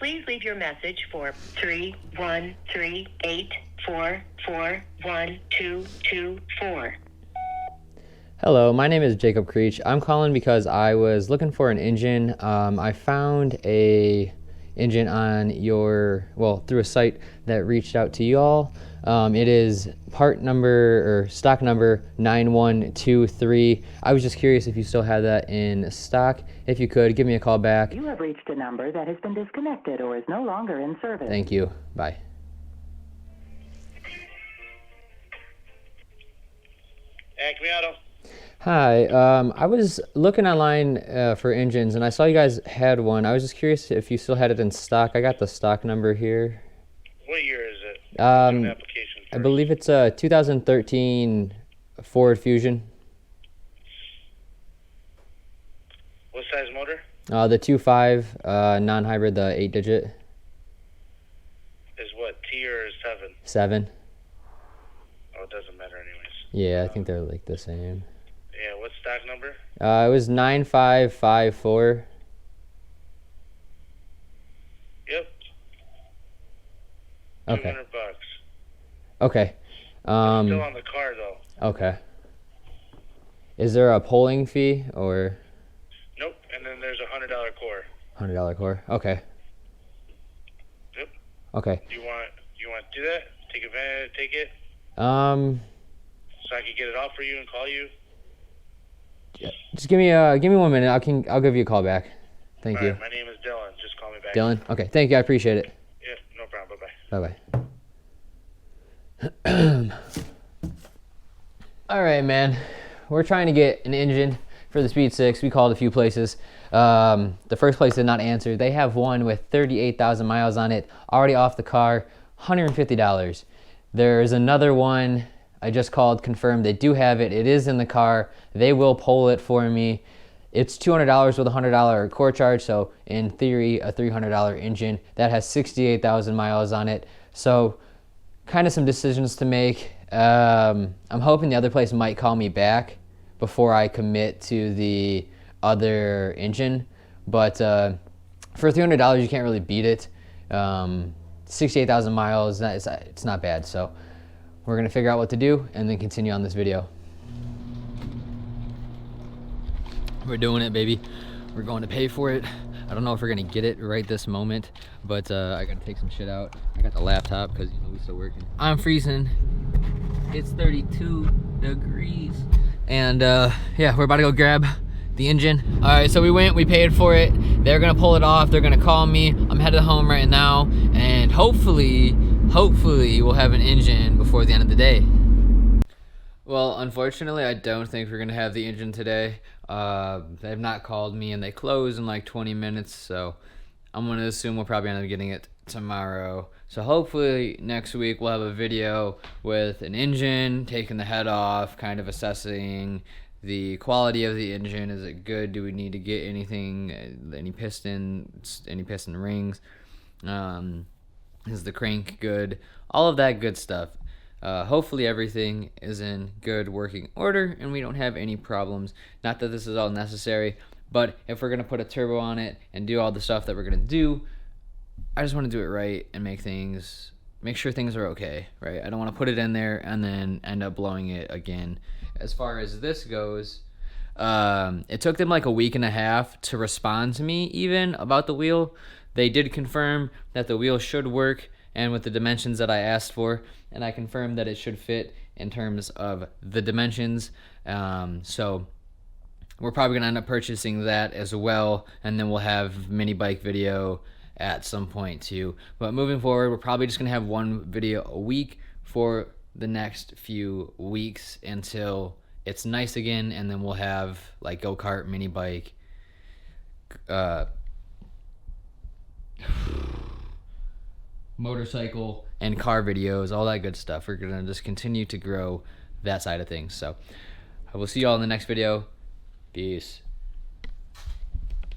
Please leave your message for 313-844-1224. Hello, my name is Jacob Creech. I'm calling because I was looking for an engine. I found a engine on through a site that reached out to you all. It is part number or stock number 9123. I was just curious if you still have that in stock. If you could, give me a call back. You have reached a number that has been disconnected or is no longer in service. Thank you. Bye. Acme Auto. Hi, I was looking online for engines and I saw you guys had one. I was just curious if you still had it in stock. I got the stock number here. What year is it? I believe it's a 2013 Ford Fusion. What size motor? The 2.5 non-hybrid, the 8-digit. Is what, T or 7? 7. Oh, it doesn't matter anyways. Yeah, I think they're like the same. Yeah, what's stock number? It was 9554. Yep. Okay. $200. Okay. Still on the car though. Okay. Is there a polling fee or? Nope. And then there's a $100 core. $100 core. Okay. Yep. Okay. You want to do that? Take advantage. Take it. So I can get it off for you and call you. Just give me 1 minute. I'll give you a call back. Thank you. Right, my name is Dylan. Just call me back. Dylan. Okay. Thank you. I appreciate it. Yeah. No problem. Bye bye. Bye bye. All right, man. We're trying to get an engine for the Speed6. We called a few places. The first place did not answer. They have one with 38,000 miles on it, already off the car, $150. There's another one I just called, confirmed they do have it. It is in the car. They will pull it for me. It's $200 with a $100 core charge, so in theory, a $300 engine that has 68,000 miles on it. So kind of some decisions to make. I'm hoping the other place might call me back before I commit to the other engine, but for $300 you can't really beat it. 68,000 miles, it's not bad. So we're gonna figure out what to do and then continue on this video. We're doing it, baby. We're going to pay for it. I don't know if we're gonna get it right this moment, but I gotta take some shit out. I got the laptop because we still working. I'm freezing. It's 32 degrees. And yeah, we're about to go grab the engine. All right, so we paid for it. They're gonna pull it off. They're gonna call me. I'm headed home right now, and hopefully we'll have an engine before the end of the day. Well, unfortunately, I don't think we're gonna have the engine today. They have not called me, and they close in like 20 minutes, so I'm gonna assume we'll probably end up getting it tomorrow. So hopefully next week we'll have a video with an engine, taking the head off, kind of assessing the quality of the engine. Is it good? Do we need to get anything, any piston rings? Is the crank good? All of that good stuff. Hopefully everything is in good working order and we don't have any problems. Not that this is all necessary, but if we're gonna put a turbo on it and do all the stuff that we're gonna do, I just want to do it right and make sure things are okay, right? I don't want to put it in there and then end up blowing it again. As far as this goes, it took them like a week and a half to respond to me even about the wheel. They did confirm that the wheel should work and with the dimensions that I asked for, and I confirmed that it should fit in terms of the dimensions. So we're probably gonna end up purchasing that as well, and then we'll have mini bike video at some point too. But moving forward, we're probably just gonna have one video a week for the next few weeks until it's nice again, and then we'll have like go-kart, mini bike, motorcycle and car videos, all that good stuff. We're gonna just continue to grow that side of things. So I will see you all in the next video. Peace.